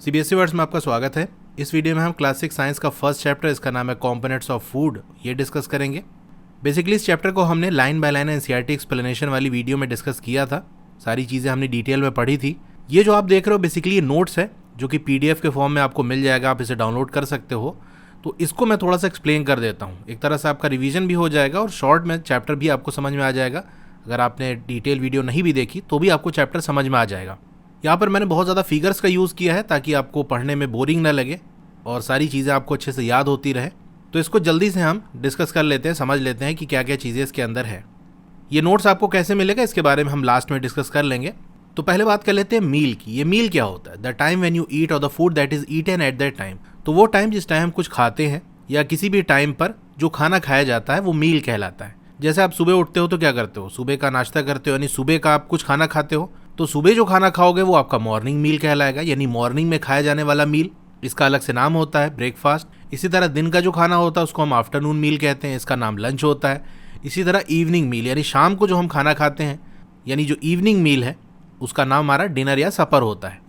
CBSE words में आपका स्वागत है। इस वीडियो में हम क्लास 6 साइंस का फर्स्ट चैप्टर, इसका नाम है कंपोनेंट्स ऑफ फूड, ये डिस्कस करेंगे। बेसिकली इस चैप्टर को हमने line by line NCERT explanation वाली वीडियो में डिस्कस किया था। सारी चीज़ें हमने डिटेल में पढ़ी थी। ये जो आप देख रहे हो बेसिकली ये नोट्स है जो कि पीडीएफ के फॉर्म में आपको मिल जाएगा, आप इसे डाउनलोड कर सकते हो। तो इसको मैं थोड़ा सा एक्सप्लेन कर देता हूँ, एक तरह से आपका रिवीजन भी हो जाएगा और शॉर्ट में चैप्टर भी आपको समझ में आ जाएगा। अगर आपने डिटेल वीडियो नहीं भी देखी तो भी आपको चैप्टर समझ में आ जाएगा। यहाँ पर मैंने बहुत ज़्यादा फिगर्स का यूज़ किया है ताकि आपको पढ़ने में बोरिंग ना लगे और सारी चीज़ें आपको अच्छे से याद होती रहे। तो इसको जल्दी से हम डिस्कस कर लेते हैं, समझ लेते हैं कि क्या क्या चीज़ें इसके अंदर है। ये नोट्स आपको कैसे मिलेगा इसके बारे में हम लास्ट में डिस्कस कर लेंगे। तो पहले बात कर लेते हैं मील की। ये मील क्या होता है? The time when you eat और the food that is eaten at that time. तो वो टाइम जिस टाइम हम कुछ खाते हैं या किसी भी टाइम पर जो खाना खाया जाता है वो मील कहलाता है। जैसे आप सुबह उठते हो तो क्या करते हो? सुबह का नाश्ता करते हो, यानी सुबह का आप कुछ खाना खाते हो। तो सुबह जो खाना खाओगे वो आपका मॉर्निंग मील कहलाएगा, यानी मॉर्निंग में खाया जाने वाला मील। इसका अलग से नाम होता है ब्रेकफास्ट। इसी तरह दिन का जो खाना होता है उसको हम आफ्टरनून मील कहते हैं, इसका नाम लंच होता है। इसी तरह इवनिंग मील, यानी शाम को जो हम खाना खाते हैं, यानी जो इवनिंग मील है, उसका नाम हमारा डिनर या सपर होता है।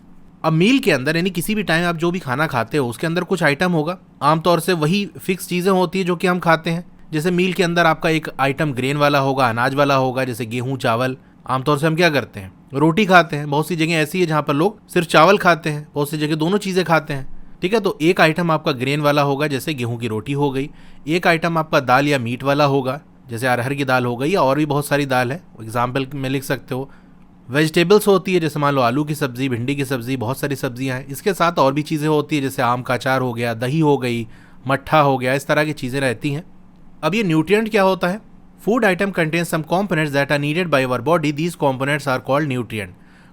अब मील के अंदर यानी किसी भी टाइम आप जो भी खाना खाते हो उसके अंदर कुछ आइटम होगा। आमतौर से वही फिक्स चीज़ें होती है जो कि हम खाते हैं। जैसे मील के अंदर आपका एक आइटम ग्रेन वाला होगा, अनाज वाला होगा, जैसे गेहूँ, चावल। आमतौर से हम क्या करते हैं? रोटी खाते हैं। बहुत सी जगह ऐसी है जहाँ पर लोग सिर्फ चावल खाते हैं, बहुत सी जगह दोनों चीज़ें खाते हैं। ठीक है, तो एक आइटम आपका ग्रेन वाला होगा, जैसे गेहूं की रोटी हो गई। एक आइटम आपका दाल या मीट वाला होगा, जैसे अरहर की दाल हो गई, या और भी बहुत सारी दाल है, एग्जाम्पल में लिख सकते हो। वेजिटेबल्स होती है, जैसे मान लो आलू की सब्ज़ी, भिंडी की सब्ज़ी, बहुत सारी सब्जियां हैं। इसके साथ और भी चीज़ें होती है, जैसे आम का अचार हो गया, दही हो गई, मट्ठा हो गया, इस तरह की चीज़ें रहती हैं। अब ये न्यूट्रिएंट क्या होता है? Food item contain some components that are needed by our body, these components are called nutrient.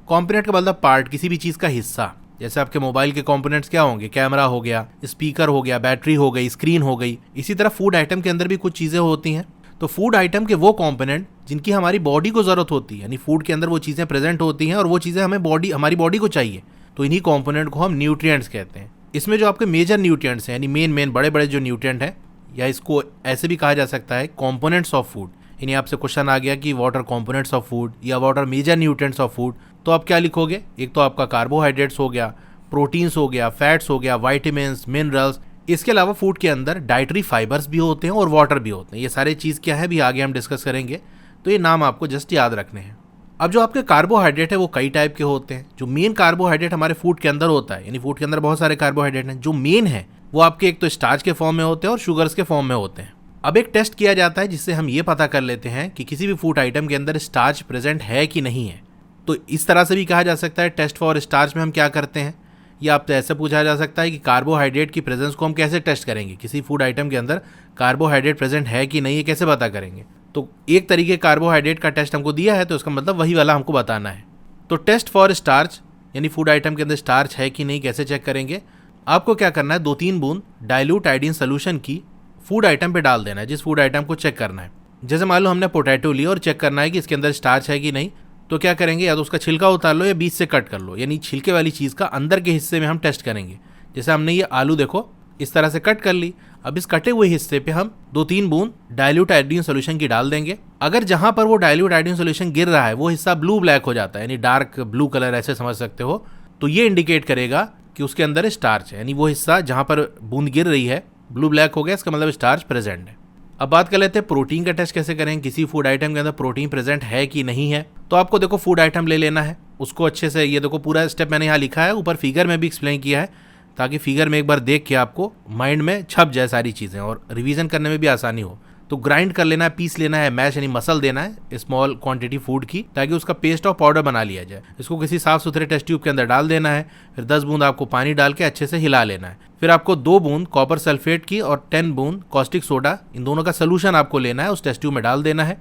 Component का मतलब पार्ट, किसी भी चीज़ का हिस्सा। जैसे आपके मोबाइल के कंपोनेंट्स क्या होंगे? कैमरा हो गया, स्पीकर हो गया, बैटरी हो गई, स्क्रीन हो गई। इसी तरह फूड आइटम के अंदर भी कुछ चीज़ें होती हैं। तो फूड आइटम के वो कंपोनेंट जिनकी हमारी बॉडी को ज़रूरत होती है, यानी फूड के अंदर वो चीज़ें प्रेजेंट होती हैं और वो चीज़ें हमारी बॉडी को चाहिए, तो इन्हीं कंपोनेंट को हम न्यूट्रिएंट्स कहते हैं। इसमें जो आपके मेजर न्यूट्रिएंट्स हैं, यानी मेन बड़े बड़े जो न्यूट्रिएंट हैं, या इसको ऐसे भी कहा जा सकता है कंपोनेंट्स ऑफ फूड। यानी आपसे क्वेश्चन आ गया कि what are components of food या what are major nutrients of food, तो आप क्या लिखोगे? एक तो आपका कार्बोहाइड्रेट्स हो गया, प्रोटीन्स हो गया, फैट्स हो गया, वाइटामिन्स, मिनरल्स। इसके अलावा फूड के अंदर डाइटरी फाइबर्स भी होते हैं और वाटर भी होते हैं। ये सारे चीज़ क्या है भी आगे हम डिस्कस करेंगे, तो ये नाम आपको जस्ट याद रखने हैं। अब जो आपके कार्बोहाइड्रेट है वो कई टाइप के होते हैं। जो मेन कार्बोहाइड्रेट हमारे फूड के अंदर होता है, यानी फूड के अंदर बहुत सारे कार्बोहाइड्रेट हैं, जो मेन है वो आपके एक तो स्टार्च के फॉर्म में होते हैं और शुगर्स के फॉर्म में होते हैं। अब एक टेस्ट किया जाता है जिससे हम ये पता कर लेते हैं कि किसी भी फूड आइटम के अंदर स्टार्च प्रेजेंट है कि नहीं है। तो इस तरह से भी कहा जा सकता है टेस्ट फॉर स्टार्च में हम क्या करते हैं, या आपसे ऐसे पूछा जा सकता है कि कार्बोहाइड्रेट की प्रेजेंस को हम कैसे टेस्ट करेंगे, किसी फूड आइटम के अंदर कार्बोहाइड्रेट प्रेजेंट है कि नहीं है, कैसे पता करेंगे। तो एक तरीके कार्बोहाइड्रेट का टेस्ट हमको दिया है, तो इसका मतलब वही वाला हमको बताना है। तो टेस्ट फॉर स्टार्च, यानी फूड आइटम के अंदर स्टार्च है कि नहीं कैसे चेक करेंगे? आपको क्या करना है, 2-3 बूंद डाइल्यूट आयोडीन सोल्यूशन की फूड आइटम पे डाल देना है, जिस फूड आइटम को चेक करना है। जैसे मान लो हमने पोटैटो लिया और चेक करना है कि इसके अंदर स्टार्च है कि नहीं, तो क्या करेंगे, या तो उसका छिलका उतार लो या बीच से कट कर लो, यानी छिलके वाली चीज़ का अंदर के हिस्से में हम टेस्ट करेंगे। जैसे हमने ये आलू देखो इस तरह से कट कर ली। अब इस कटे हुए हिस्से पे हम 2-3 बूंद डाइल्यूट आयोडीन सोल्यूशन की डाल देंगे। अगर जहां पर वो डाइल्यूट आयोडीन सोल्यूशन गिर रहा है वो हिस्सा ब्लू ब्लैक हो जाता है, यानी डार्क ब्लू कलर ऐसे समझ सकते हो, तो ये इंडिकेट करेगा कि उसके अंदर स्टार्च है। यानी वो हिस्सा जहां पर बूंद गिर रही है ब्लू ब्लैक हो गया, इसका मतलब स्टार्च प्रेजेंट है। अब बात कर लेते हैं प्रोटीन का टेस्ट कैसे करें, किसी फूड आइटम के अंदर प्रोटीन प्रेजेंट है कि नहीं है। तो आपको देखो फूड आइटम ले लेना है, उसको अच्छे से, ये देखो पूरा स्टेप मैंने यहाँ लिखा है, ऊपर फिगर में भी एक्सप्लेन किया है, ताकि फिगर में एक बार देख के आपको माइंड में छप जाए सारी चीज़ें और रिवीजन करने में भी आसानी हो। तो ग्राइंड कर लेना है, पीस लेना है, मैश यानी मसल देना है स्मॉल क्वांटिटी फूड की, ताकि उसका पेस्ट और पाउडर बना लिया जाए। इसको किसी साफ सुथरे टेस्ट ट्यूब के अंदर डाल देना है। फिर 10 बूंद आपको पानी डाल के अच्छे से हिला लेना है। फिर आपको 2 बूंद कॉपर सल्फेट की और 10 बूंद कॉस्टिक सोडा, इन दोनों का सोल्यूशन आपको लेना है, उस टेस्ट ट्यूब में डाल देना है।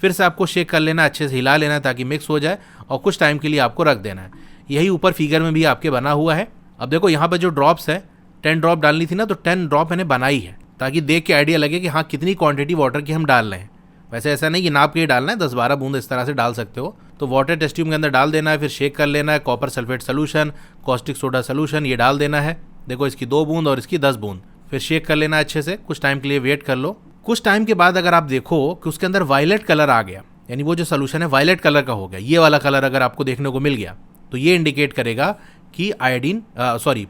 फिर से आपको शेक कर लेना है, अच्छे से हिला लेना है ताकि मिक्स हो जाए, और कुछ टाइम के लिए आपको रख देना है। यही ऊपर फिगर में भी आपके बना हुआ है। अब देखो यहाँ पर जो ड्रॉप्स है 10 ड्रॉप डालनी थी ना, तो 10 ड्रॉप मैंने बनाई है ताकि देख के आइडिया लगे कि हाँ कितनी क्वांटिटी वाटर की हम डाल रहे हैं। वैसे ऐसा नहीं कि नाप के ही डालना है, 10-12 बूंद इस तरह से डाल सकते हो। तो वाटर टेस्ट ट्यूब के अंदर डाल देना है, फिर शेक कर लेना है। Copper sulphate solution, caustic soda solution ये डाल देना है। देखो इसकी 2 बूंद और इसकी 10 बूंद। फिर शेक कर लेना अच्छे से, कुछ टाइम के लिए वेट कर लो। कुछ टाइम के बाद अगर आप देखो कि उसके अंदर वायलेट कलर आ गया, यानी वो जो सोल्यूशन है वायलेट कलर का हो गया, ये वाला कलर अगर आपको देखने को मिल गया, तो ये इंडिकेट करेगा कि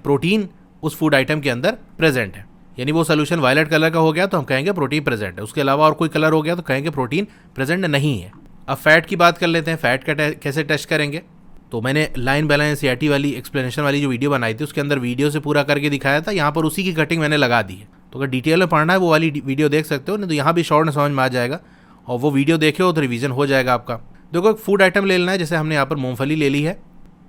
प्रोटीन उस फूड आइटम के अंदर प्रेजेंट है। यानी वो सोल्यूशन वायलेट कलर का हो गया तो हम कहेंगे प्रोटीन प्रेजेंट है, उसके अलावा और कोई कलर हो गया तो कहेंगे प्रोटीन प्रेजेंट नहीं है। अब फैट की बात कर लेते हैं, फैट का कैसे टेस्ट करेंगे। तो मैंने लाइन बाय लाइन एनसीईआरटी वाली एक्सप्लेनेशन वाली जो वीडियो बनाई थी उसके अंदर वीडियो से पूरा करके दिखाया था, यहाँ पर उसी की कटिंग मैंने लगा दी है। तो अगर डिटेल में पढ़ना है वो वाली वीडियो देख सकते हो, नहीं तो यहाँ भी शॉर्ट में समझ में आ जाएगा, और वो वीडियो देखे हो तो रिवीजन हो जाएगा आपका। देखो, एक फूड आइटम ले लेना है, जैसे हमने यहाँ पर मूंगफली ले ली है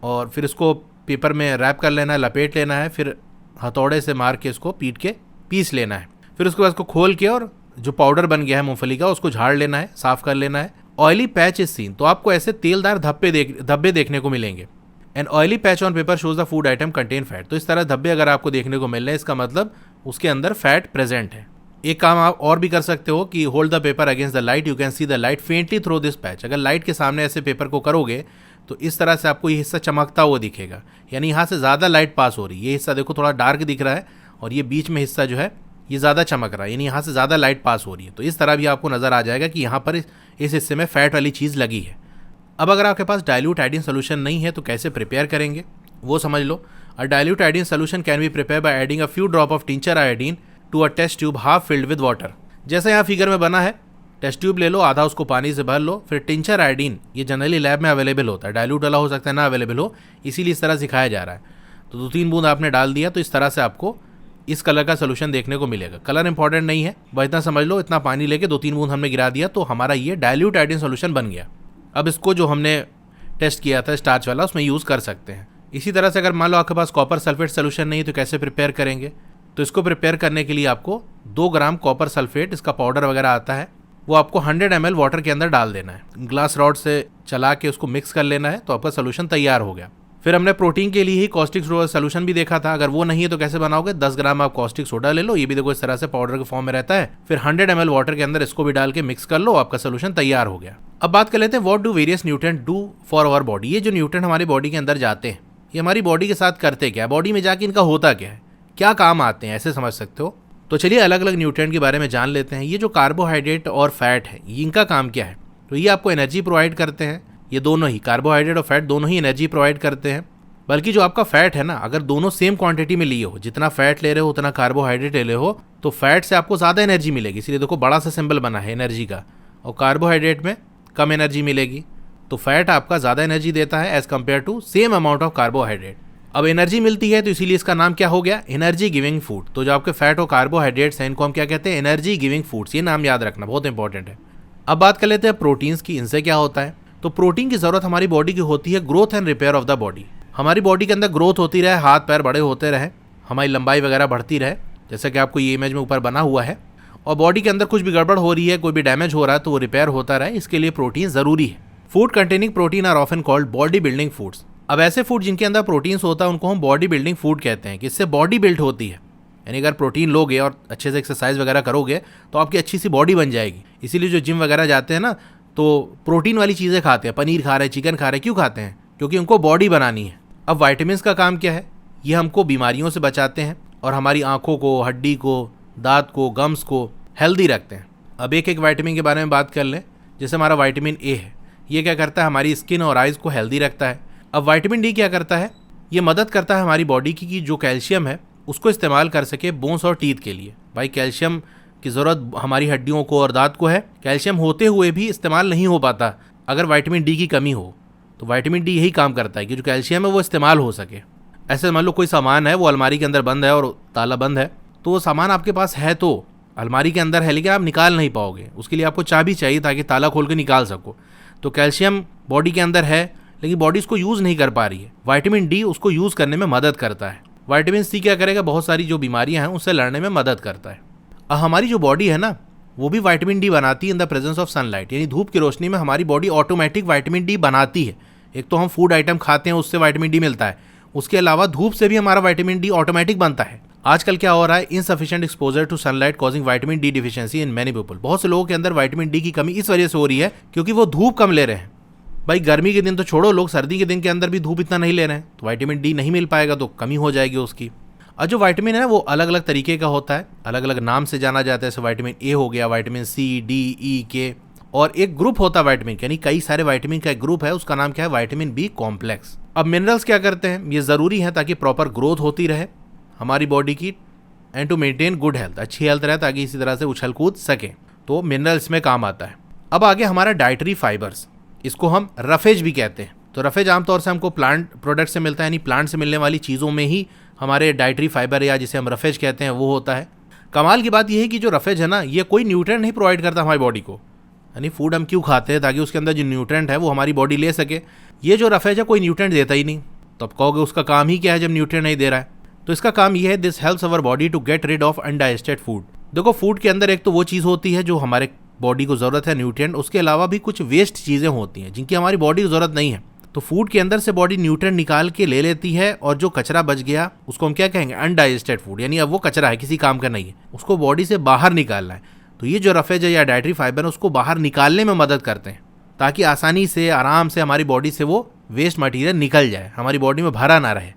और फिर इसको पेपर में रैप कर लेना है, लपेट लेना है, फिर हथौड़े से मार के इसको पीट के पीस लेना है। फिर उसके बाद इसको खोल के और जो पाउडर बन गया है मूंगफली का उसको झाड़ लेना है, साफ कर लेना है। ऑयली पैच इज सीन, तो आपको ऐसे तेलदार धब्बे देखने को मिलेंगे। An oily patch on paper shows the food item contain fat, तो इस तरह धब्बे अगर आपको देखने को मिल रहे हैं इसका मतलब उसके अंदर फैट प्रेजेंट है। एक काम आप और भी कर सकते हो कि hold the paper against the light, you can see the light faintly through this patch. अगर लाइट के सामने ऐसे पेपर को करोगे तो इस तरह से आपको ये हिस्सा चमकता हुआ दिखेगा, यानी यहाँ से ज़्यादा लाइट पास हो रही है। ये हिस्सा देखो थोड़ा डार्क दिख रहा है और ये बीच में हिस्सा जो है ये ज़्यादा चमक रहा है, यानी यहाँ से ज़्यादा लाइट पास हो रही है। तो इस तरह भी आपको नज़र आ जाएगा कि यहाँ पर इस हिस्से में फैट वाली चीज़ लगी है। अब अगर आपके पास डाइल्यूट आयोडीन सोल्यूशन नहीं है तो कैसे प्रिपेयर करेंगे वो समझ लो। A dilute iodine solution can be prepare by adding a few drop of tincture iodine to a test tube half filled with water. जैसे यहाँ फिगर में बना है, टेस्ट ट्यूब ले लो, आधा उसको पानी से भर लो, फिर टिंचर आयोडीन, ये जनरली लैब में अवेलेबल होता है, डाइल्यूट वाला हो सकता है ना अवेलेबल हो, इसीलिए इस तरह सिखाया जा रहा है। तो 2-3 बूंद आपने डाल दिया तो इस तरह से आपको इस कलर का सोल्यूशन देखने को मिलेगा। कलर इंपॉर्टेंट नहीं है, बस इतना समझ लो, इतना पानी लेके 2-3 बूंद हमने गिरा दिया तो हमारा ये डाइल्यूट आयोडीन सोल्यूशन बन गया। अब इसको जो हमने टेस्ट किया था स्टार्च वाला उसमें यूज़ कर सकते हैं। इसी तरह से अगर मान लो आपके पास कॉपर सल्फेट सोल्यूशन नहीं तो कैसे प्रिपेयर करेंगे। तो इसको प्रिपेयर करने के लिए आपको 2 ग्राम कॉपर सल्फेट, इसका पाउडर वगैरह आता है, वो आपको 100 ml वाटर के अंदर डाल देना है। ग्लास रॉड से चला के उसको मिक्स कर लेना है तो आपका सोल्यूशन तैयार हो गया। फिर हमने प्रोटीन के लिए ही कॉस्टिक सोल्यूशन भी देखा था, अगर वो नहीं है तो कैसे बनाओगे। 10 ग्राम आप कॉस्टिक सोडा ले लो, ये भी देखो इस तरह से पाउडर के फॉर्म में रहता है। फिर 100 ml वाटर के अंदर इसको भी डाल के मिक्स कर लो, आपका सोल्यूशन तैयार हो गया। अब बात कर लेते हैं what do various nutrient do for our body. ये जो न्यूट्रिएंट हमारी बॉडी के अंदर जाते हैं ये हमारी बॉडी के साथ करते क्या है, बॉडी में जाके इनका होता क्या है, क्या काम आते हैं, ऐसे समझ सकते हो। तो चलिए अलग अलग न्यूट्रिएंट के बारे में जान लेते हैं। ये जो कार्बोहाइड्रेट और फैट है इनका काम क्या है। तो ये आपको एनर्जी प्रोवाइड करते हैं, ये दोनों ही कार्बोहाइड्रेट और फैट दोनों ही एनर्जी प्रोवाइड करते हैं। बल्कि जो आपका फैट है ना, अगर दोनों सेम क्वांटिटी में लिए हो, जितना फैट ले रहे हो उतना कार्बोहाइड्रेट ले रहे हो, तो फैट से आपको ज़्यादा एनर्जी मिलेगी, इसलिए देखो बड़ा सा सिंबल बना है एनर्जी का, और कार्बोहाइड्रेट में कम एनर्जी मिलेगी। तो फैट आपका ज़्यादा एनर्जी देता है as compare to same amount of carbohydrate. अब एनर्जी मिलती है तो इसीलिए इसका नाम क्या हो गया, एनर्जी गिविंग फूड। तो जो आपके फैट और कार्बोहाइड्रेट्स हैं इनको हम क्या कहते हैं, एनर्जी गिविंग फूड्स। ये नाम याद रखना बहुत इंपॉर्टेंट है। अब बात कर लेते हैं प्रोटीन्स की, इनसे क्या होता है। तो प्रोटीन की ज़रूरत हमारी बॉडी की होती है growth and repair of the body. हमारी बॉडी के अंदर ग्रोथ होती रहे, हाथ पैर बड़े होते रहे, हमारी लंबाई वगैरह बढ़ती रहे, जैसा कि आपको ये इमेज में ऊपर बना हुआ है, और बॉडी के अंदर कुछ भी गड़बड़ हो रही है, कोई भी डैमेज हो रहा है तो वो रिपेयर होता रहे, इसके लिए प्रोटीन ज़रूरी है। Food containing protein are often called body building foods. अब ऐसे फूड जिनके अंदर प्रोटीन्स होता है उनको हम बॉडी बिल्डिंग फूड कहते हैं, कि इससे बॉडी बिल्ड होती है। यानी अगर प्रोटीन लोगे और अच्छे से एक्सरसाइज वगैरह करोगे तो आपकी अच्छी सी बॉडी बन जाएगी। इसीलिए जो जिम वगैरह जाते हैं ना तो प्रोटीन वाली चीज़ें खाते हैं, पनीर खा रहे हैं, चिकन खा रहे हैं, क्यों खाते हैं, क्योंकि उनको बॉडी बनानी है। अब वाइटामिन का काम क्या है, ये हमको बीमारियों से बचाते हैं और हमारी आँखों को, हड्डी को, दांत को, गम्स को हेल्दी रखते हैं। अब एक एक वाइटामिन के बारे में बात कर लें। जैसे हमारा वाइटामिन ए है, ये क्या करता है, हमारी स्किन और आइज़ को हेल्दी रखता है। अब वाइटामिन डी क्या करता है, ये मदद करता है हमारी बॉडी की कि जो कैल्शियम है उसको इस्तेमाल कर सके बोन्स और टीथ के लिए। भाई कैल्शियम की ज़रूरत हमारी हड्डियों को और दांत को है, कैल्शियम होते हुए भी इस्तेमाल नहीं हो पाता अगर वाइटामिन डी की कमी हो। तो वाइटामिन डी यही काम करता है कि जो कैल्शियम है वो इस्तेमाल हो सके। ऐसे मान लो कोई सामान है वो अलमारी के अंदर बंद है और ताला बंद है, तो वो सामान आपके पास है तो अलमारी के अंदर है लेकिन आप निकाल नहीं पाओगे, उसके लिए आपको चाबी चाहिए ताकि ताला खोल के निकाल सको। तो कैल्शियम बॉडी के अंदर है लेकिन बॉडी उसको यूज़ नहीं कर पा रही है, वाइटामिन डी उसको यूज़ करने में मदद करता है। वाइटामिन सी क्या करेगा, बहुत सारी जो बीमारियां हैं उससे लड़ने में मदद करता है। और हमारी जो बॉडी है ना वो भी वाइटामिन डी बनाती है in the presence of sunlight, यानी धूप की रोशनी में हमारी बॉडी ऑटोमेटिक वाइटामिन डी बनाती है। एक तो हम फूड आइटम खाते हैं उससे वाइटामिन डी मिलता है, उसके अलावा धूप से भी हमारा वाइटामिन डी ऑटोमेटिक बनता है। आजकल क्या हो रहा है, insufficient exposure to sunlight causing vitamin D deficiency in many people. बहुत से लोगों के अंदर वाइटामिन डी की कमी इस वजह से हो रही है क्योंकि वो धूप कम ले रहे हैं। भाई गर्मी के दिन तो छोड़ो, लोग सर्दी के दिन के अंदर भी धूप इतना नहीं ले रहे हैं, तो वाइटामिन डी नहीं मिल पाएगा तो कमी हो जाएगी उसकी। और जो वाइटामिन है वो अलग अलग तरीके का होता है, अलग अलग नाम से जाना जाता है। जैसे वाइटामिन ए हो गया, वाइटामिन सी, डी, ई, के, और एक ग्रुप होता है वाइटामिन, यानी कई सारे वाइटामिन का एक ग्रुप है, उसका नाम क्या है, वाइटामिन बी कॉम्प्लेक्स। अब मिनरल्स क्या करते हैं, ये ज़रूरी है ताकि प्रॉपर ग्रोथ होती रहे हमारी बॉडी की, and to maintain good health, अच्छी हेल्थ रहे ताकि इसी तरह से उछल कूद सकें, तो मिनरल्स में काम आता है। अब आगे हमारा डाइटरी फाइबर्स, इसको हम रफेज भी कहते हैं। तो रफेज आमतौर से हमको प्लांट प्रोडक्ट से मिलता है, यानी प्लांट से मिलने वाली चीज़ों में ही हमारे डाइटरी फाइबर या जिसे हम रफेज कहते हैं वो होता है। कमाल की बात यह है कि जो रफेज है ना, ये कोई न्यूट्रिएंट नहीं प्रोवाइड करता हमारी बॉडी को, यानी फूड हम क्यों खाते हैं, ताकि उसके अंदर जो न्यूट्रिएंट है वो हमारी बॉडी ले सके। ये जो रफेज है कोई न्यूट्रिएंट देता ही नहीं, तो अब कहोगे उसका काम ही क्या है जब न्यूट्रिएंट नहीं दे रहा है। तो इसका काम ये है, this helps our body to get rid of undigested food. देखो फूड के अंदर एक तो वो चीज़ होती है जो हमारे बॉडी को ज़रूरत है न्यूट्रिएंट, उसके अलावा भी कुछ वेस्ट चीज़ें होती हैं जिनकी हमारी बॉडी को ज़रूरत नहीं है। तो फूड के अंदर से बॉडी न्यूट्रिएंट निकाल के ले लेती है, और जो कचरा बच गया उसको हम क्या कहेंगे, अनडाइजेस्टेड फूड, यानी अब वो कचरा है, किसी काम का नहीं है, उसको बॉडी से बाहर निकालना है। तो ये जो रफेज है या डाइटरी फाइबर है उसको बाहर निकालने में मदद करते हैं, ताकि आसानी से आराम से हमारी बॉडी से वो वेस्ट मटेरियल निकल जाए, हमारी बॉडी में भरा ना रहे।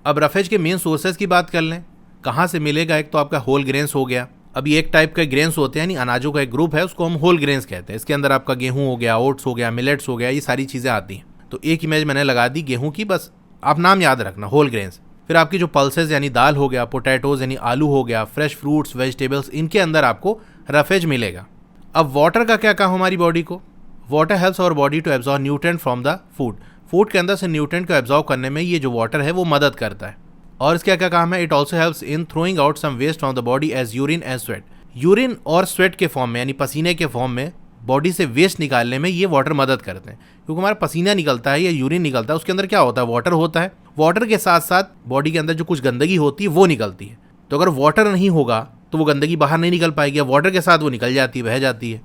अब रफेज के मेन सोर्सेज की बात कर लें, कहाँ से मिलेगा। एक तो आपका होल ग्रेन्स हो गया। अब ये एक टाइप का ग्रेन्स होते हैं, यानी अनाजों का एक ग्रुप है, उसको हम होल ग्रेन्स कहते हैं। इसके अंदर आपका गेहूँ हो गया, ओट्स हो गया, मिलेट्स हो गया, ये सारी चीज़ें आती हैं। तो एक इमेज मैंने लगा दी गेहूँ की, बस आप नाम याद रखना, होल ग्रेन्स। फिर आपकी जो पल्सेस यानी दाल हो गया, पोटैटोज यानी आलू हो गया, फ्रेश फ्रूट्स, वेजिटेबल्स, इनके अंदर आपको रफेज मिलेगा। अब वाटर का क्या काम हमारी बॉडी को, water helps our body to absorb nutrient from the food. Food के अंदर से न्यूट्रिएंट को एब्जॉर्ब करने में ये जो वाटर है वो मदद करता है। और इसका क्या काम है, it also helps in throwing out some waste from the body as urine and sweat. Urine और स्वेट के फॉर्म में, यानी पसीने के फॉर्म में बॉडी से वेस्ट निकालने में ये वाटर मदद करते हैं। क्योंकि हमारा पसीना निकलता है या यूरिन निकलता है, उसके अंदर क्या होता है, वाटर होता है। वाटर के साथ साथ बॉडी के अंदर जो कुछ गंदगी होती है वो निकलती है। तो अगर वाटर नहीं होगा तो वो गंदगी बाहर नहीं निकल पाएगी, वाटर के साथ वो निकल जाती है, बह जाती है।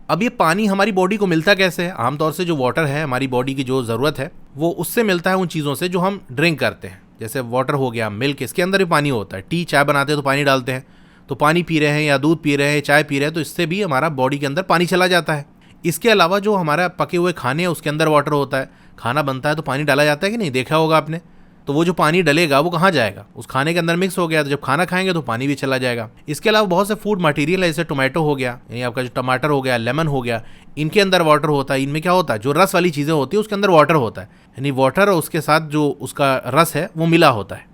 अब ये पानी हमारी बॉडी को मिलता कैसे है, आमतौर से जो वाटर है हमारी बॉडी की जो ज़रूरत है वो उससे मिलता है, उन चीज़ों से जो हम ड्रिंक करते हैं। जैसे वाटर हो गया, मिल्क, इसके अंदर भी पानी होता है। टी, चाय बनाते हैं तो पानी डालते हैं, तो पानी पी रहे हैं या दूध पी रहे हैं, चाय पी रहे हैं, तो इससे भी हमारा बॉडी के अंदर पानी चला जाता है। इसके अलावा जो हमारा पके हुए खाने हैं उसके अंदर वाटर होता है, खाना बनता है तो पानी डाला जाता है कि नहीं, देखा होगा आपने। तो वो जो पानी डलेगा वो कहाँ जाएगा, उस खाने के अंदर मिक्स हो गया, तो जब खाना खाएंगे तो पानी भी चला जाएगा। इसके अलावा बहुत से फूड मटेरियल है, जैसे टोमेटो हो गया, यानी आपका जो टमाटर हो गया, लेमन हो गया, इनके अंदर वाटर होता है। इनमें क्या होता है, जो रस वाली चीज़ें होती है उसके अंदर वाटर होता है, यानी वाटर और उसके साथ जो उसका रस है वो मिला होता है।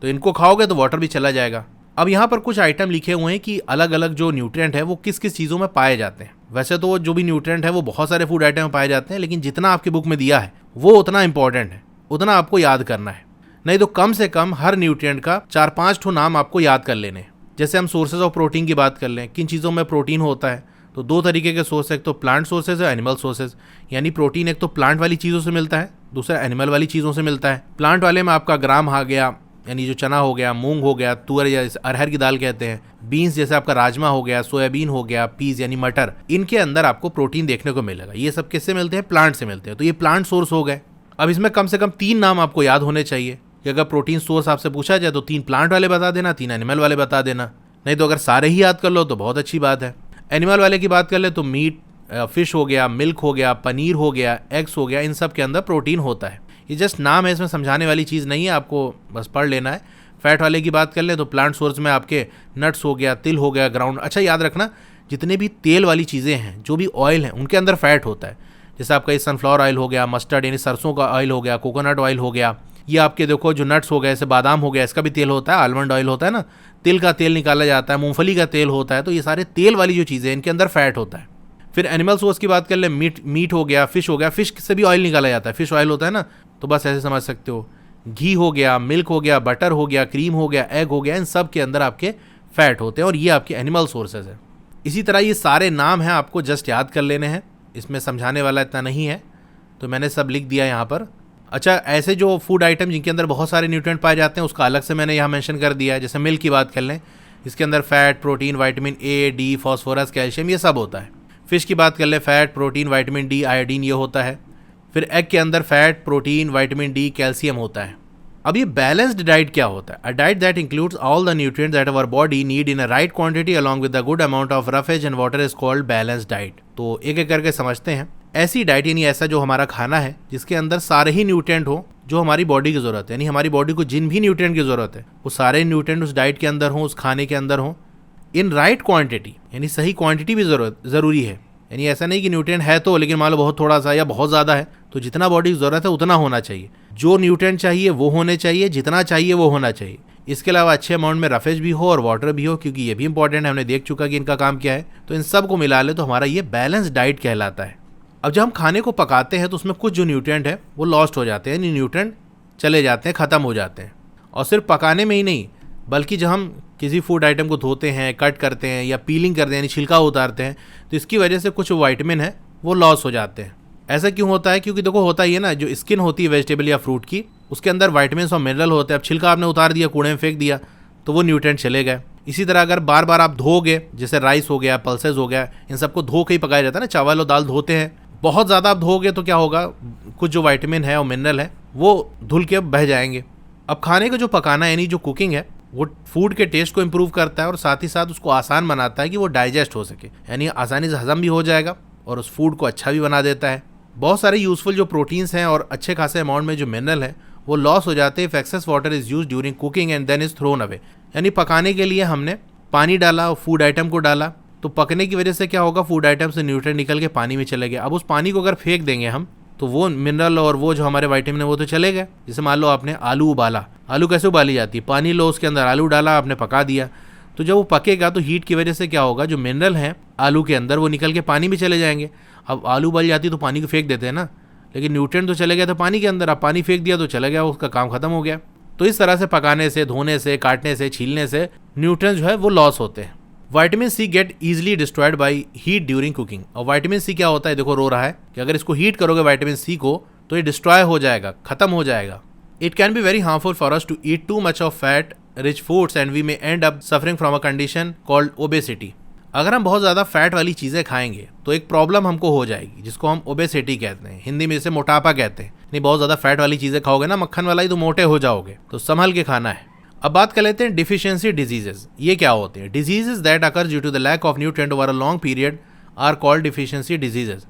तो इनको खाओगे तो वाटर भी चला जाएगा। अब यहाँ पर कुछ आइटम लिखे हुए हैं कि अलग अलग जो न्यूट्रिएंट है वो किस किस चीज़ों में पाए जाते हैं। वैसे तो जो भी न्यूट्रिएंट है वो बहुत सारे फूड आइटम में पाए जाते हैं, लेकिन जितना आपकी बुक में दिया है वो उतना इंपॉर्टेंट है, उतना आपको याद करना है। नहीं तो कम से कम हर न्यूट्रिएंट का 4-5 ठो नाम आपको याद कर लेने हैं। जैसे हम सोर्सेज ऑफ प्रोटीन की बात कर लें, किन चीज़ों में प्रोटीन होता है, तो 2 तरीके के सोर्स है, एक तो प्लांट सोर्सेज है, एनिमल सोर्सेज। यानी प्रोटीन एक तो प्लांट वाली चीज़ों से मिलता है, दूसरा एनिमल वाली चीज़ों से मिलता है। प्लांट वाले में आपका ग्राम आ गया, यानी जो चना हो गया, मूंग हो गया, तुअर या अरहर की दाल कहते हैं, बीन्स जैसे आपका राजमा हो गया, सोयाबीन हो गया, पीज यानी मटर, इनके अंदर आपको प्रोटीन देखने को मिलेगा। ये सब किससे मिलते हैं, प्लांट से मिलते हैं। तो ये प्लांट सोर्स हो गए। अब इसमें कम से कम 3 नाम आपको याद होने चाहिए कि अगर प्रोटीन सोर्स आपसे पूछा जाए तो 3 प्लांट वाले बता देना, 3 एनिमल वाले बता देना। नहीं तो अगर सारे ही याद कर लो तो बहुत अच्छी बात है। एनिमल वाले की बात कर ले तो मीट, फिश हो गया, मिल्क हो गया, पनीर हो गया, एग्स हो गया, इन सब के अंदर प्रोटीन होता है। ये जस्ट नाम है, इसमें समझाने वाली चीज़ नहीं है, आपको बस पढ़ लेना है। फैट वाले की बात कर ले तो प्लांट सोर्स में आपके नट्स हो गया, तिल हो गया, ग्राउंड। अच्छा याद रखना, जितने भी तेल वाली चीज़ें हैं, जो भी ऑयल हैं, उनके अंदर फैट होता है। जैसे आपका ये सनफ्लावर ऑयल हो गया, मस्टर्ड यानी सरसों का ऑयल हो गया, कोकोनट ऑयल हो गया, ये आपके देखो जो नट्स हो गए, जैसे बादाम हो गया, इसका भी तेल होता है, आलमंड ऑयल होता है ना, तिल का तेल निकाला जाता है, मूंगफली का तेल होता है। तो ये सारे तेल वाली जो चीज़ें हैं इनके अंदर फैट होता है। फिर एनिमल सोर्स की बात कर ले, मीट हो गया, फिश हो गया, फिश से भी ऑयल निकाला जाता है, फिश ऑयल होता है ना, तो बस ऐसे समझ सकते हो। घी हो गया, मिल्क हो गया, बटर हो गया, क्रीम हो गया, एग हो गया, इन सब के अंदर आपके फैट होते हैं और ये आपके एनिमल सोर्सेज है। इसी तरह ये सारे नाम हैं, आपको जस्ट याद कर लेने हैं, इसमें समझाने वाला इतना नहीं है, तो मैंने सब लिख दिया यहाँ पर। अच्छा, ऐसे जो फूड आइटम जिनके अंदर बहुत सारे न्यूट्रिएंट पाए जाते हैं उसका अलग से मैंने यहाँ मेंशन कर दिया है। जैसे मिल्क की बात कर लें, इसके अंदर fat, protein, vitamin A, D, phosphorus, calcium, ये सब होता है। फिश की बात कर ले, fat, protein, vitamin D, iodine, ये होता है। फिर एग के अंदर fat, protein, vitamin D, calcium होता है। अब ये बैलेंस्ड डाइट क्या होता है? A diet that includes all the nutrients that our body need in a right quantity along with a good amount of roughage and water is called balanced diet. तो एक एक करके समझते हैं। ऐसी डाइट यानी ऐसा जो हमारा खाना है जिसके अंदर सारे ही न्यूट्रिएंट हो जो हमारी बॉडी की ज़रूरत है, यानी हमारी बॉडी को जिन भी न्यूट्रिएंट की ज़रूरत है वो सारे न्यूट्रिएंट उस डाइट के अंदर हों, उस खाने के अंदर हों, इन राइट क्वांटिटी, यानी सही क्वांटिटी भी ज़रूरी है। यानी ऐसा नहीं कि न्यूट्रिएंट है तो लेकिन मान लो बहुत थोड़ा सा या बहुत ज़्यादा है तो जितना बॉडी की ज़रूरत है उतना होना चाहिए, जो न्यूट्रिएंट चाहिए वो होने चाहिए, जितना चाहिए वो होना चाहिए। इसके अलावा अच्छे अमाउंट में रफेज भी हो और वाटर भी हो, क्योंकि ये भी इंपॉर्टेंट है, हमने देख चुका कि इनका काम क्या है। तो इन सब को मिला ले तो हमारा ये बैलेंस डाइट कहलाता है। अब जब हम खाने को पकाते हैं तो उसमें कुछ जो न्यूट्रिएंट है वो लॉस्ट हो जाते हैं, यानी न्यूट्रिएंट चले जाते हैं, ख़त्म हो जाते हैं। और सिर्फ पकाने में ही नहीं, बल्कि जब हम किसी फूड आइटम को धोते हैं, कट करते हैं या पीलिंग करते हैं यानी छिलका उतारते हैं, तो इसकी वजह से कुछ विटामिन है वो लॉस हो जाते हैं। ऐसा क्यों होता है? क्योंकि देखो होता ही है ना, जो स्किन होती है वेजिटेबल या फ्रूट की, उसके अंदर विटामिन और मिनरल होते हैं। अब छिलका आपने उतार दिया, कूड़े में फेंक दिया, तो वो न्यूट्रिएंट चले गए। इसी तरह अगर बार बार आप धोगे, जैसे राइस हो गया, पल्सेस हो गया, इन सबको धो के ही पकाया जाता है ना, चावल और दाल धोते हैं, बहुत ज़्यादा आप धोगे तो क्या होगा, कुछ जो विटामिन है और मिनरल है वो धुल के बह जाएंगे। अब खाने का जो पकाना यानी जो कुकिंग है वो फूड के टेस्ट को इम्प्रूव करता है और साथ ही साथ उसको आसान बनाता है कि वो डाइजेस्ट हो सके, यानी आसानी से हजम भी हो जाएगा और उस फूड को अच्छा भी बना देता है। बहुत सारे यूजफुल जो प्रोटीन्स हैं और अच्छे खासे अमाउंट में जो मिनरल है वो लॉस हो जाते हैं if excess water is use during cooking and then is thrown away. यानी पकाने के लिए हमने पानी डाला और फूड आइटम को डाला, तो पकने की वजह से क्या होगा, फूड आइटम से न्यूट्रिएंट निकल के पानी में चले गए। अब उस पानी को अगर फेंक देंगे हम तो वो मिनरल और वो जो हमारे विटामिन है वो तो चले गए। जैसे मान लो आपने आलू उबाला, आलू कैसे उबाली जाती है, पानी लो, उसके अंदर आलू डाला, आपने पका दिया, तो जब वो पकेगा तो हीट की वजह से क्या होगा, जो मिनरल हैं आलू के अंदर वो निकल के पानी में चले जाएंगे। अब आलू उबल जाती तो पानी को फेंक देते हैं ना, लेकिन न्यूट्रिएंट तो चले गए थे पानी के अंदर, अब पानी फेंक दिया तो चला गया, उसका काम खत्म हो गया। तो इस तरह से पकाने से, धोने से, काटने से, छीलने से न्यूट्रिएंट्स जो है वो लॉस होते हैं। Vitamin C get easily destroyed by heat during cooking. और विटामिन सी क्या होता है, देखो रो रहा है कि अगर इसको हीट करोगे विटामिन सी को तो ये डिस्ट्रॉय हो जाएगा, खत्म हो जाएगा। It can be very harmful for us to eat too much of fat rich foods and we may end up suffering from a condition called obesity. अगर हम बहुत ज़्यादा फैट वाली चीज़ें खाएंगे तो एक प्रॉब्लम हमको हो जाएगी जिसको हम ओबेसिटी कहते हैं, हिंदी में इसे मोटापा कहते हैं। नहीं, बहुत ज़्यादा फैट वाली चीज़ें खाओगे ना, मक्खन वाला ही, तो मोटे हो जाओगे, तो संभल के खाना है। अब बात कर लेते हैं डिफिशियंसी डिजीजेज। ये क्या होते हैं? Diseases that occur due to the lack of nutrient over a long period are called deficiency diseases.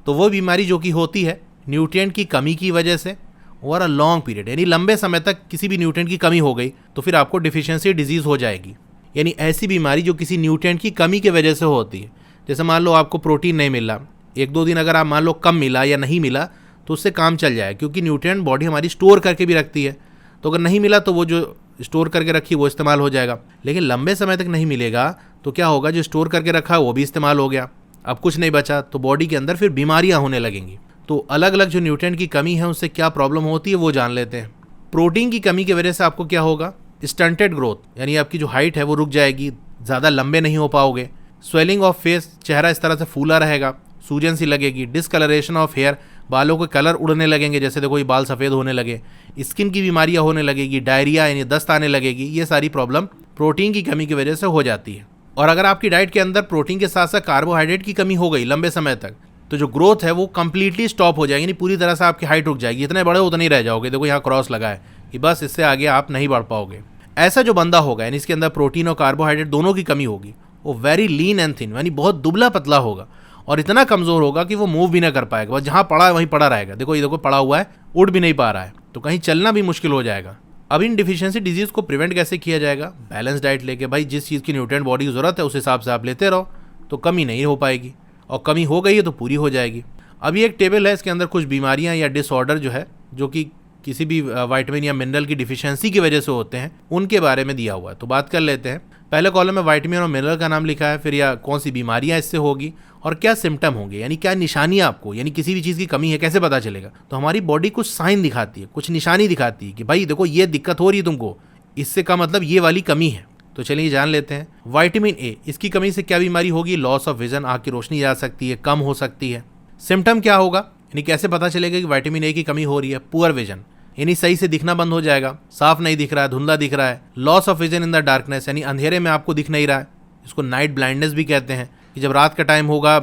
तो वो बीमारी जो कि होती है न्यूट्रिएंट की कमी की वजह से ओवर अ लॉन्ग पीरियड, यानी लंबे समय तक किसी भी न्यूट्रिएंट की कमी हो गई तो फिर आपको डिफिशियंसी डिजीज हो जाएगी। यानी ऐसी बीमारी जो किसी न्यूट्रिएंट की कमी की वजह से होती है। जैसे मान लो आपको प्रोटीन नहीं मिला, एक दो दिन अगर आप मान लो कम मिला या नहीं मिला तो उससे काम चल जाए, क्योंकि न्यूट्रिएंट बॉडी हमारी स्टोर करके भी रखती है। तो अगर नहीं मिला तो वो जो स्टोर करके रखी वो इस्तेमाल हो जाएगा, लेकिन लंबे समय तक नहीं मिलेगा तो क्या होगा, जो स्टोर करके रखा है वो भी इस्तेमाल हो गया, अब कुछ नहीं बचा, तो बॉडी के अंदर फिर बीमारियां होने लगेंगी। तो अलग अलग जो न्यूट्रिएंट की कमी है उससे क्या प्रॉब्लम होती है वो जान लेते हैं। प्रोटीन की कमी की वजह से आपको क्या होगा, स्टंटेड ग्रोथ, यानी आपकी जो हाइट है वो रुक जाएगी, ज़्यादा लंबे नहीं हो पाओगे। स्वेलिंग ऑफ फेस, चेहरा इस तरह से फूला रहेगा, सूजन सी लगेगी। डिसकलरेशन ऑफ हेयर, बालों के कलर उड़ने लगेंगे, जैसे देखो ये बाल सफ़ेद होने लगे। स्किन की बीमारियां होने लगेगी, डायरिया यानी दस्त आने लगेगी। ये सारी प्रॉब्लम प्रोटीन की कमी की वजह से हो जाती है। और अगर आपकी डाइट के अंदर प्रोटीन के साथ साथ कार्बोहाइड्रेट की कमी हो गई लंबे समय तक, तो जो ग्रोथ है वो कंप्लीटली स्टॉप हो जाएगी, यानी पूरी तरह से आपकी हाइट रुक जाएगी। इतने बड़े उतने ही रह जाओगे, देखो यहाँ क्रॉस लगा है कि बस इससे आगे आप नहीं बढ़ पाओगे। ऐसा जो बंदा होगा, यानी इसके अंदर प्रोटीन और कार्बोहाइड्रेट दोनों की कमी होगी, वो वेरी लीन एंड थिन, यानी बहुत दुबला पतला होगा और इतना कमज़ोर होगा कि वो मूव भी ना कर पाएगा, बस जहाँ पड़ा है वहीं पड़ा रहेगा। देखो ये देखो पड़ा हुआ है, उड़ भी नहीं पा रहा है, तो कहीं चलना भी मुश्किल हो जाएगा। अब इन डिफिशियंसी डिजीज़ को प्रिवेंट कैसे किया जाएगा? बैलेंस डाइट लेके, भाई जिस चीज़ की न्यूट्रिएंट बॉडी की ज़रूरत है उस हिसाब से आप लेते रहो, तो कमी नहीं हो पाएगी, और कमी हो गई है तो पूरी हो जाएगी। अब ये एक टेबल है, इसके अंदर कुछ बीमारियाँ या डिसऑर्डर जो है, जो कि किसी भी विटामिन या मिनरल की डिफिशियंसी की वजह से होते हैं, उनके बारे में दिया हुआ है। तो बात कर लेते हैं। पहले कॉलम में विटामिन और मिनरल का नाम लिखा है, फिर या कौन सी बीमारियां इससे होगी और क्या सिम्टम होंगे, यानी क्या निशानियां आपको, यानी किसी भी चीज़ की कमी है कैसे पता चलेगा। तो हमारी बॉडी कुछ साइन दिखाती है, कुछ निशानी दिखाती है कि भाई देखो ये दिक्कत हो रही है तुमको, इससे का मतलब ये वाली कमी है। तो चलिए जान लेते हैं। विटामिन ए, इसकी कमी से क्या बीमारी होगी? लॉस ऑफ विजन, आँख की रोशनी जा सकती है, कम हो सकती है। सिम्टम क्या होगा, यानी कैसे पता चलेगा कि विटामिन ए की कमी हो रही है? पुअर विजन, यानी सही से दिखना बंद हो जाएगा, साफ नहीं दिख रहा है, धुंधला दिख रहा है। Loss of vision in the darkness, यानी अंधेरे में आपको दिख नहीं रहा है, इसको नाइट ब्लाइंडनेस भी कहते हैं, कि जब रात का टाइम होगा,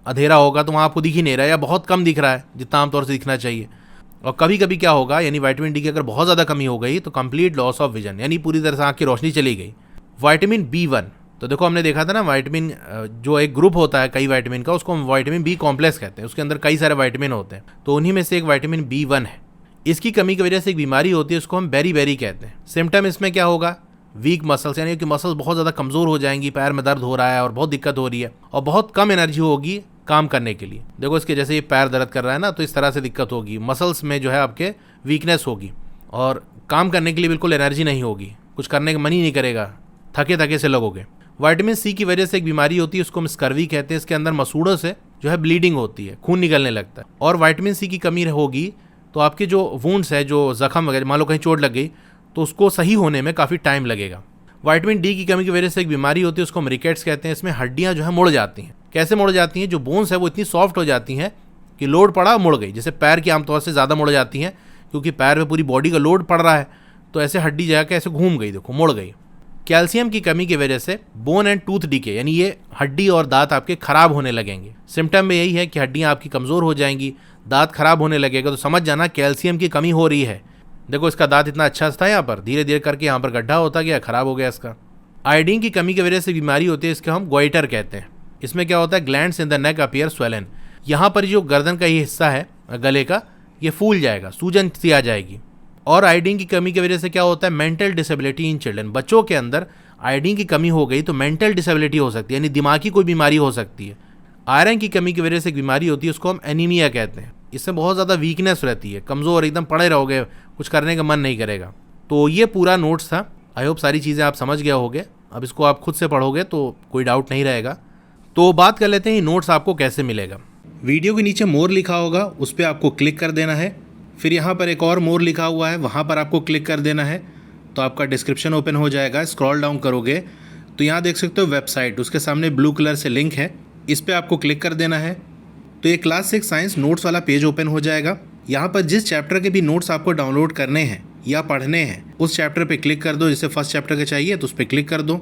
अंधेरा होगा तो वहाँ आपको दिख ही नहीं रहा है या बहुत कम दिख रहा है जितना आमतौर से दिखना चाहिए। और कभी कभी क्या होगा, यानी विटामिन डी की अगर बहुत ज़्यादा कमी हो गई तो कंप्लीट लॉस ऑफ विजन, यानी पूरी तरह से आँख की रोशनी चली गई। विटामिन B1, तो देखो हमने देखा था ना, विटामिन जो एक ग्रुप होता है कई विटामिन का, उसको हम विटामिन बी कॉम्प्लेक्स कहते हैं, उसके अंदर कई सारे विटामिन होते हैं, तो उन्हीं में से एक विटामिन B1 है। इसकी कमी की वजह से एक बीमारी होती है, उसको हम बेरी कहते हैं। सिम्टम इसमें क्या होगा? वीक मसल्स, यानी कि मसल्स बहुत ज़्यादा कमज़ोर हो जाएंगी, पैर में दर्द हो रहा है और बहुत दिक्कत हो रही है, और बहुत कम एनर्जी होगी काम करने के लिए। देखो इसके जैसे ये पैर दर्द कर रहा है ना, तो इस तरह से दिक्कत होगी, मसल्स में जो है आपके वीकनेस होगी और काम करने के लिए बिल्कुल एनर्जी नहीं होगी, कुछ करने का मन ही नहीं करेगा, थके थके से लगोगे। विटामिन सी की वजह से एक बीमारी होती है, उसको हम स्कर्वी कहते हैं। इसके अंदर मसूड़ों से जो है ब्लीडिंग होती है, खून निकलने लगता है। और विटामिन सी की कमी होगी तो आपके जो वुंड्स है, जो जख्म वगैरह, मान लो कहीं चोट लग गई तो उसको सही होने में काफ़ी टाइम लगेगा। विटामिन डी की कमी की वजह से एक बीमारी होती है, उसको हम रिकेट्स कहते हैं। इसमें हड्डियाँ जो है मुड़ जाती हैं। कैसे मुड़ जाती हैं? जो बोन्स है वो इतनी सॉफ्ट हो जाती हैं कि लोड पड़ा मुड़ गई। जैसे पैर की आमतौर से ज़्यादा मुड़ जाती हैं क्योंकि पैर में पूरी बॉडी का लोड पड़ रहा है, तो ऐसे हड्डी जाकर ऐसे घूम गई, देखो मुड़ गई। कैल्शियम की कमी की वजह से बोन एंड टूथ डीके, यानी ये हड्डी और दांत आपके खराब होने लगेंगे। सिम्टम में यही है कि हड्डियाँ आपकी कमज़ोर हो जाएंगी, दांत खराब होने लगेगा, तो समझ जाना कैल्शियम की कमी हो रही है। देखो इसका दांत इतना अच्छा था, यहाँ पर धीरे धीरे करके यहाँ पर गड्ढा होता गया, खराब हो गया इसका। आयोडीन की कमी की वजह से बीमारी होती है, इसको हम गोइटर कहते हैं। इसमें क्या होता है? Glands in the neck appear swollen. यहाँ पर जो गर्दन का ये हिस्सा है गले का, ये फूल जाएगा, सूजन सी आ जाएगी। और आयोडीन की कमी की वजह से क्या होता है? Mental disability in children. बच्चों के अंदर आयोडीन की कमी हो गई तो मेंटल डिसेबिलिटी हो सकती है, यानी दिमागी कोई बीमारी हो सकती है। आयरन की कमी की वजह से एक बीमारी होती है, उसको हम एनीमिया कहते हैं। इसमें बहुत ज़्यादा वीकनेस रहती है, कमज़ोर एकदम पड़े रहोगे, कुछ करने का मन नहीं करेगा। तो ये पूरा नोट्स था। आई होप सारी चीज़ें आप समझ गए होगे। अब इसको आप खुद से पढ़ोगे तो कोई डाउट नहीं रहेगा। तो बात कर लेते हैं नोट्स आपको कैसे मिलेगा। वीडियो के नीचे मोर लिखा होगा, उस पर आपको क्लिक कर देना है। फिर यहाँ पर एक और मोर लिखा हुआ है, वहाँ पर आपको क्लिक कर देना है, तो आपका डिस्क्रिप्शन ओपन हो जाएगा। स्क्रॉल डाउन करोगे तो यहाँ देख सकते हो वेबसाइट, उसके सामने ब्लू कलर से लिंक है, इस पर आपको क्लिक कर देना है। तो ये क्लास 6 साइंस नोट्स वाला पेज ओपन हो जाएगा। यहाँ पर जिस चैप्टर के भी नोट्स आपको डाउनलोड करने हैं या पढ़ने हैं, उस चैप्टर पे क्लिक कर दो। जैसे फर्स्ट चैप्टर के चाहिए तो उस पर क्लिक कर दो।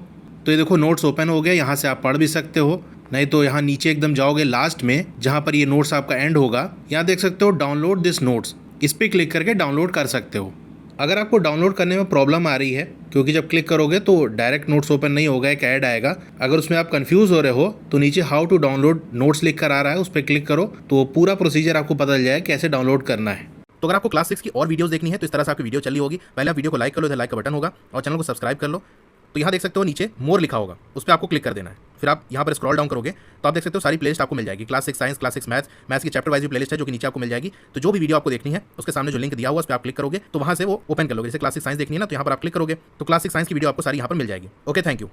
तो ये देखो नोट्स ओपन हो गया, यहाँ से आप पढ़ भी सकते हो, नहीं तो यहाँ नीचे एकदम जाओगे लास्ट में जहाँ पर ये नोट्स आपका एंड होगा, यहाँ देख सकते हो डाउनलोड दिस नोट्स, इस पर क्लिक करके डाउनलोड कर सकते हो। अगर आपको डाउनलोड करने में प्रॉब्लम आ रही है, क्योंकि जब क्लिक करोगे तो डायरेक्ट नोट्स ओपन नहीं होगा, एक ऐड आएगा। अगर उसमें आप कंफ्यूज हो रहे हो तो नीचे हाउ टू डाउनलोड नोट्स लिख कर आ रहा है, उस पर क्लिक करो तो पूरा प्रोसीजर आपको पता चल जाए कैसे डाउनलोड करना है। तो अगर आपको क्लास 6 की और वीडियोस देखनी है तो इस तरह से आपकी वीडियो चली होगी। पहले आप वीडियो को लाइक कर लो, इधर लाइक का बटन होगा, और चैनल को सब्सक्राइब कर लो। तो यहाँ देख सकते हो नीचे मोर लिखा होगा, उस पर आपको क्लिक कर देना है। फिर आप यहाँ पर स्क्रॉल डाउन करोगे तो आप देख सकते हो सारी प्लेलिस्ट आपको मिल जाएगी। क्लास 6 साइंस, क्लास 6 मैथ्स की चैप्टर वाइज प्लेलिस्ट है जो कि नीचे आपको मिल जाएगी। तो जो भी वीडियो आपको देखनी है उसके सामने जो लिंक दिया हुआ है उस पर आप क्लिक करोगे तो वहाँ से वो ओपन कर लोगे। जैसे क्लास 6 साइंस देखनी है ना, तो यहाँ पर आप क्लिक करोगे तो क्लास 6 साइंस की वीडियो आपको सारी यहाँ पर मिल जाएगी। Okay, thank you.